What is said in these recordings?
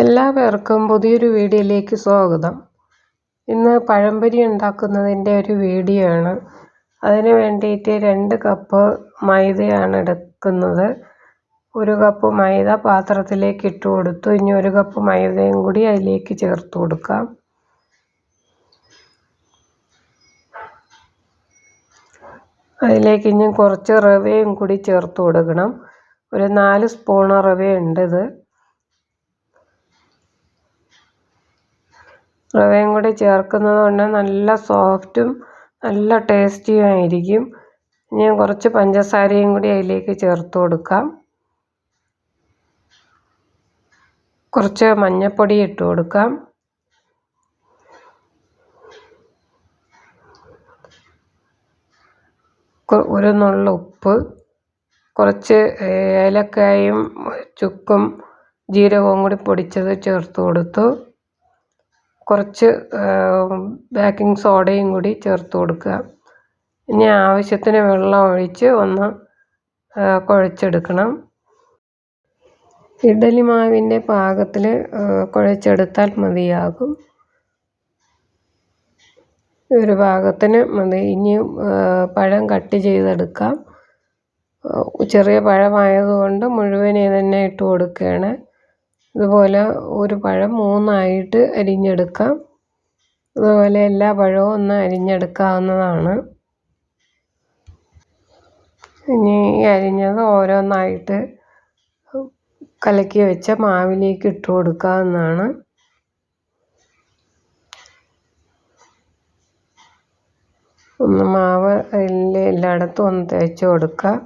എല്ലാവർക്കും പുതിയൊരു വീഡിയോയിലേക്ക് സ്വാഗതം. ഇന്ന് പഴംപൊരി ഉണ്ടാക്കുന്നതിൻ്റെ ഒരു വീഡിയോ ആണ്. അതിന് വേണ്ടിയിട്ട് 2 കപ്പ് മൈദയാണ് എടുക്കുന്നത്. 1 കപ്പ് മൈദ പാത്രത്തിലേക്ക് ഇട്ട് കൊടുത്തു. ഇനി 1 കപ്പ് മൈദയും കൂടി അതിലേക്ക് ചേർത്ത് കൊടുക്കാം. അതിലേക്ക് ഇനി കുറച്ച് റവയും കൂടി ചേർത്ത് കൊടുക്കണം. ഒരു 4 സ്പൂൺ റവയുണ്ട്. റവയും കൂടി ചേർക്കുന്നത് കൊണ്ട് നല്ല സോഫ്റ്റും നല്ല ടേസ്റ്റിയും ആയിരിക്കും. ഇനി കുറച്ച് പഞ്ചസാരയും കൂടി അതിലേക്ക് ചേർത്ത് കൊടുക്കാം. കുറച്ച് മഞ്ഞൾപ്പൊടി ഇട്ട് കൊടുക്കാം. ഒരു നുള്ളു ഉപ്പ്, കുറച്ച് ഏലക്കായും ചുക്കും ജീരകവും കൂടി പൊടിച്ചത് ചേർത്ത് കൊടുത്തു. കുറച്ച് ബേക്കിംഗ് സോഡയും കൂടി ചേർത്ത് കൊടുക്കുക. ഇനി ആവശ്യത്തിന് വെള്ളം ഒഴിച്ച് ഒന്ന് കുഴച്ചെടുക്കണം. ഇഡ്ഡലി മാവിൻ്റെ പാകത്തിൽ കുഴച്ചെടുത്താൽ മതിയാകും. ഒരു പാകത്തിന് മതി. ഇനി പഴം കട്ട് ചെയ്തെടുക്കാം. ചെറിയ പഴമായതുകൊണ്ട് മുഴുവനെ തന്നെ ഇട്ട് കൊടുക്കുകയാണ്. ഇതുപോലെ ഒരു പഴം 3 ആയിട്ട് അരിഞ്ഞെടുക്കാം. അതുപോലെ എല്ലാ പഴവും ഒന്ന് അരിഞ്ഞെടുക്കാവുന്നതാണ്. ഇനി അരിഞ്ഞത് ഓരോന്നായിട്ട് കലക്കി വെച്ച മാവിലേക്ക് ഇട്ട് കൊടുക്കാവുന്നതാണ്. ഒന്ന് മാവ് എല്ലായിടത്തും ഒന്ന് തേച്ച് കൊടുക്കുക.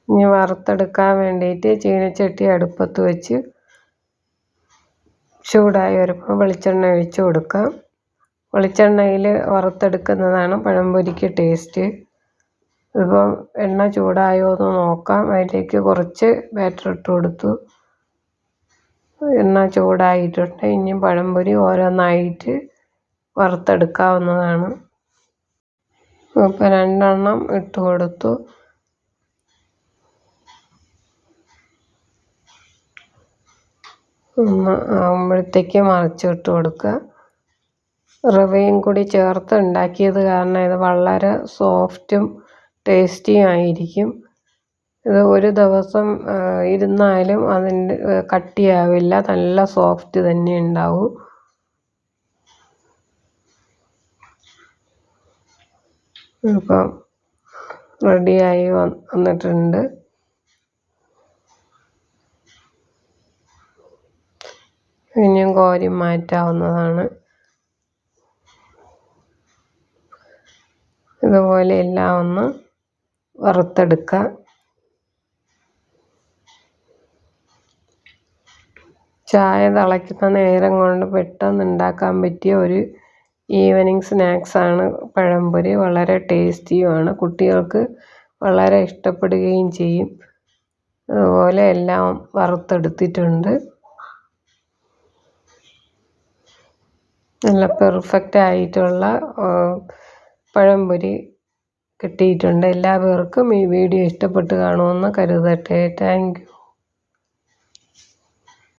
ഇനി വറുത്തെടുക്കാൻ വേണ്ടിയിട്ട് ചീനച്ചട്ടി അടുപ്പത്ത് വെച്ച് ചൂടായി വരുമ്പോൾ വെളിച്ചെണ്ണ ഒഴിച്ച് കൊടുക്കാം. വെളിച്ചെണ്ണയിൽ വറുത്തെടുക്കുന്നതാണ് പഴംപൊരിക്ക് ടേസ്റ്റ്. ഇപ്പം എണ്ണ ചൂടായോ എന്ന് നോക്കാം. അതിലേക്ക് കുറച്ച് ബാറ്റർ ഇട്ട് കൊടുത്തു. എണ്ണ ചൂടായിട്ടുണ്ട്. ഇനിയും പഴംപൊരി ഓരോന്നായിട്ട് വറുത്തെടുക്കാവുന്നതാണ്. ഇപ്പം 2 എണ്ണം ഇട്ട് കൊടുത്തു. ഒന്ന് ആകുമ്പോഴത്തേക്ക് മറിച്ചിട്ട് കൊടുക്കുക. റവയും കൂടി ചേർത്ത് ഉണ്ടാക്കിയത് കാരണം ഇത് വളരെ സോഫ്റ്റും ടേസ്റ്റിയും ആയിരിക്കും. ഇത് ഒരു ദിവസം ഇരുന്നാലും അതിൻ്റെ കട്ടിയാവില്ല. നല്ല സോഫ്റ്റ് തന്നെ ഉണ്ടാവും. ഇപ്പം റെഡിയായി വന്നിട്ടുണ്ട്. ഇനിയും കോരി മാറ്റാവുന്നതാണ്. ഇതുപോലെ എല്ലാം ഒന്ന് വറുത്തെടുക്കുക. ചായ തിളയ്ക്കുന്ന നേരം കൊണ്ട് പെട്ടെന്ന് ഉണ്ടാക്കാൻ പറ്റിയ ഒരു ഈവനിങ് സ്നാക്സാണ് പഴംപൊരി. വളരെ ടേസ്റ്റിയുമാണ്. കുട്ടികൾക്ക് വളരെ ഇഷ്ടപ്പെടുകയും ചെയ്യും. അതുപോലെ എല്ലാം വറുത്തെടുത്തിട്ടുണ്ട്. നല്ല പെർഫെക്റ്റ് ആയിട്ടുള്ള പഴംപൊരി കിട്ടിയിട്ടുണ്ട്. എല്ലാവർക്കും ഈ വീഡിയോ ഇഷ്ടപ്പെട്ട് കാണുമെന്ന് കരുതട്ടെ. Thank you.